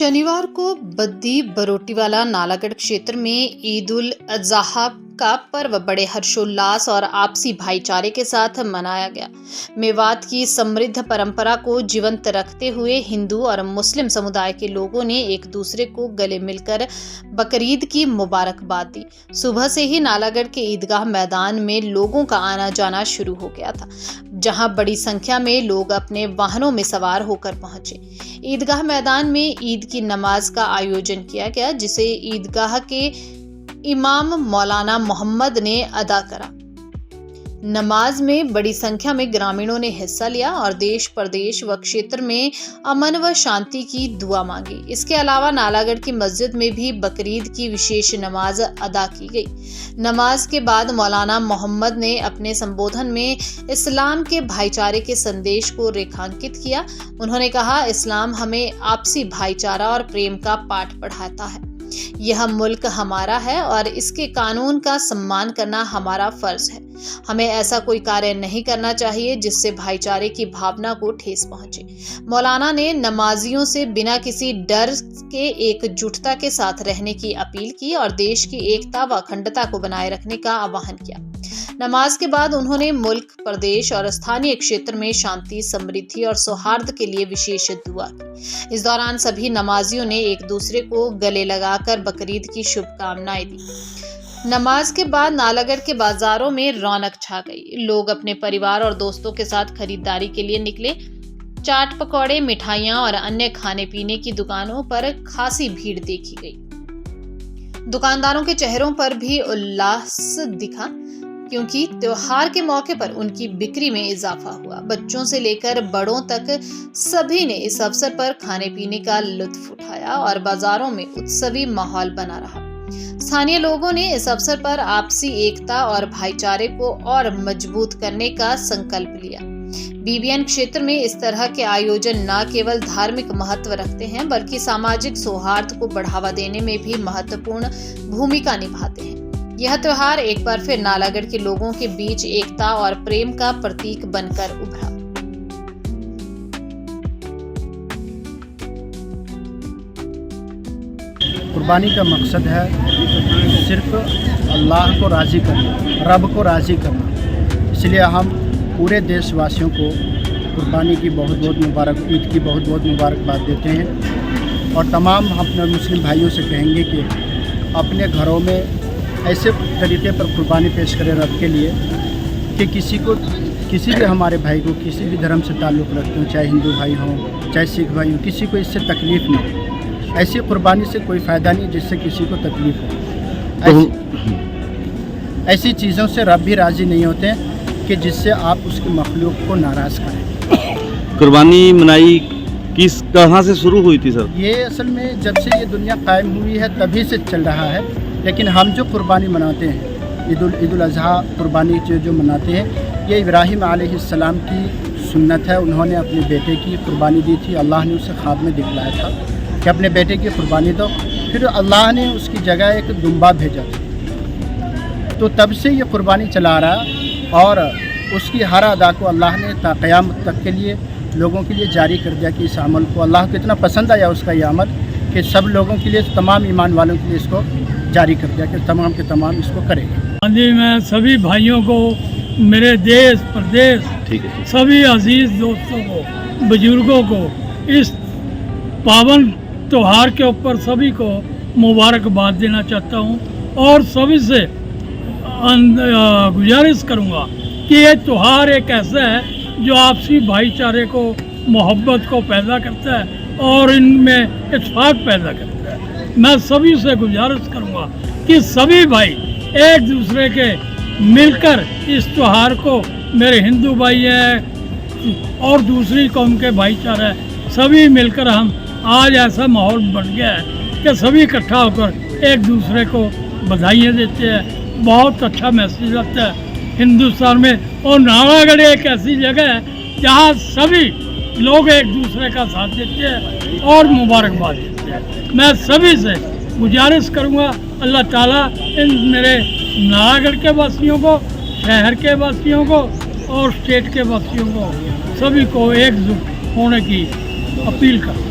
शनिवार को बद्दी बरोटीवाला नालागढ़ क्षेत्र में ईद उल अजहा का पर्व बड़े हर्षोल्लास और आपसी भाईचारे के साथ मनाया गया। मेवात की समृद्ध परंपरा को जीवंत रखते हुए हिंदू और मुस्लिम समुदाय के लोगों ने एक दूसरे को गले मिलकर बकरीद की मुबारकबाद दी। सुबह से ही नालागढ़ के ईदगाह मैदान में लोगों का आना जाना शुरू हो गया था, जहां बड़ी संख्या में लोग अपने वाहनों में सवार होकर पहुंचे। ईदगाह मैदान में ईद की नमाज का आयोजन किया गया, जिसे ईदगाह के इमाम मौलाना मोहम्मद ने अदा करा। नमाज में बड़ी संख्या में ग्रामीणों ने हिस्सा लिया और देश प्रदेश व क्षेत्र में अमन व शांति की दुआ मांगी। इसके अलावा नालागढ़ की मस्जिद में भी बकरीद की विशेष नमाज अदा की गई। नमाज के बाद मौलाना मोहम्मद ने अपने संबोधन में इस्लाम के भाईचारे के संदेश को रेखांकित किया। उन्होंने कहा, इस्लाम हमें आपसी भाईचारा और प्रेम का पाठ पढ़ाता है। यह मुल्क हमारा है और इसके कानून का सम्मान करना हमारा फर्ज है। हमें ऐसा कोई कार्य नहीं करना चाहिए जिससे भाईचारे की भावना को ठेस पहुंचे। मौलाना ने नमाजियों से बिना किसी डर के एकजुटता के साथ रहने की अपील की और देश की एकता व अखंडता को बनाए रखने का आह्वान किया। नमाज के बाद उन्होंने मुल्क, प्रदेश और स्थानीय क्षेत्र में शांति, समृद्धि और सौहार्द के लिए विशेष दुआ की। इस दौरान सभी नमाजियों ने एक दूसरे को गले लगाकर बकरीद की शुभकामनाएं दी। नमाज के बाद नालागढ़ के बाजारों में रौनक छा गई। लोग अपने परिवार और दोस्तों के साथ खरीदारी के लिए निकले। चाट, पकौड़े, मिठाइयां और अन्य खाने पीने की दुकानों पर खासी भीड़ देखी गई। दुकानदारों के चेहरों पर भी उल्लास दिखा, क्योंकि त्योहार के मौके पर उनकी बिक्री में इजाफा हुआ। बच्चों से लेकर बड़ों तक सभी ने इस अवसर पर खाने पीने का लुत्फ उठाया और बाजारों में उत्सवी माहौल बना रहा। स्थानीय लोगों ने इस अवसर पर आपसी एकता और भाईचारे को और मजबूत करने का संकल्प लिया। बीबीएन क्षेत्र में इस तरह के आयोजन न केवल धार्मिक महत्व रखते हैं, बल्कि सामाजिक सौहार्द को बढ़ावा देने में भी महत्वपूर्ण भूमिका निभाते हैं। यह त्योहार एक बार फिर नालागढ़ के लोगों के बीच एकता और प्रेम का प्रतीक बनकर उभरा। कुर्बानी का मकसद है सिर्फ अल्लाह को राज़ी करना, रब को राज़ी करना। इसलिए हम पूरे देशवासियों को कुर्बानी की बहुत बहुत मुबारक, ईद की बहुत बहुत मुबारकबाद देते हैं और तमाम अपने मुस्लिम भाइयों से कहेंगे कि अपने घरों में ऐसे तरीके पर कुर्बानी पेश करें रब के लिए कि किसी भी हमारे भाई को किसी भी धर्म से ताल्लुक़ रखते हो, चाहे हिंदू भाई हों चाहे सिख भाई हों, किसी को इससे तकलीफ़ ना हो। ऐसी कुर्बानी से कोई फ़ायदा नहीं जिससे किसी को तकलीफ़ हो। ऐसी चीज़ों से रब भी राज़ी नहीं होते कि जिससे आप उसकी मखलूक को नाराज़ करें। कुर्बानी मनाई कहाँ से शुरू हुई थी सर? ये असल में जब से ये दुनिया कायम हुई है तभी से चल रहा है। लेकिन हम जो कुर्बानी मनाते हैं, ईद उल अजहा कुर्बानी जो मनाते हैं, ये इब्राहिम अलैहिस्सलाम की सुन्नत है। उन्होंने अपने बेटे की कुर्बानी दी थी। अल्लाह ने उसे ख्वाब में दिखलाया था कि अपने बेटे की कुर्बानी दो। फिर अल्लाह ने उसकी जगह एक दुम्बा भेजा, तो तब से ये कुर्बानी चला रहा और उसकी हर अदा को अल्लाह ने ता क़यामत तक के लिए लोगों के लिए जारी कर दिया कि इस अमल को अल्लाह को इतना पसंद आया उसका ये अमल कि सब लोगों के लिए, तमाम ईमान वालों के लिए इसको जारी कर दिया कि तमाम के तमाम इसको करेंगे। हाँ जी, मैं सभी भाइयों को, मेरे देश प्रदेश, सभी अजीज़ दोस्तों को, बुजुर्गों को इस पावन त्योहार के ऊपर सभी को मुबारकबाद देना चाहता हूँ और सभी से गुजारिश करूँगा कि ये त्यौहार एक ऐसा है जो आपसी भाईचारे को, मोहब्बत को पैदा करता है और इनमें इत्तेफाक पैदा करता है। मैं सभी से गुजारिश करूंगा कि सभी भाई एक दूसरे के मिलकर इस त्यौहार को, मेरे हिंदू भाई हैं और दूसरी कौम के भाईचारे हैं, सभी मिलकर हम आज ऐसा माहौल बन गया है कि सभी इकट्ठा होकर एक दूसरे को बधाइयाँ देते हैं। बहुत अच्छा मैसेज लगता है हिंदुस्तान में। और नालागढ़ एक ऐसी जगह है जहाँ सभी लोग एक दूसरे का साथ देते हैं और मुबारकबाद देते हैं। मैं सभी से गुजारिश करूँगा, अल्लाह ताला इन मेरे नालागढ़ के वासियों को, शहर के वासियों को और स्टेट के वासियों को, सभी को एकजुट होने की अपील करता हूँ।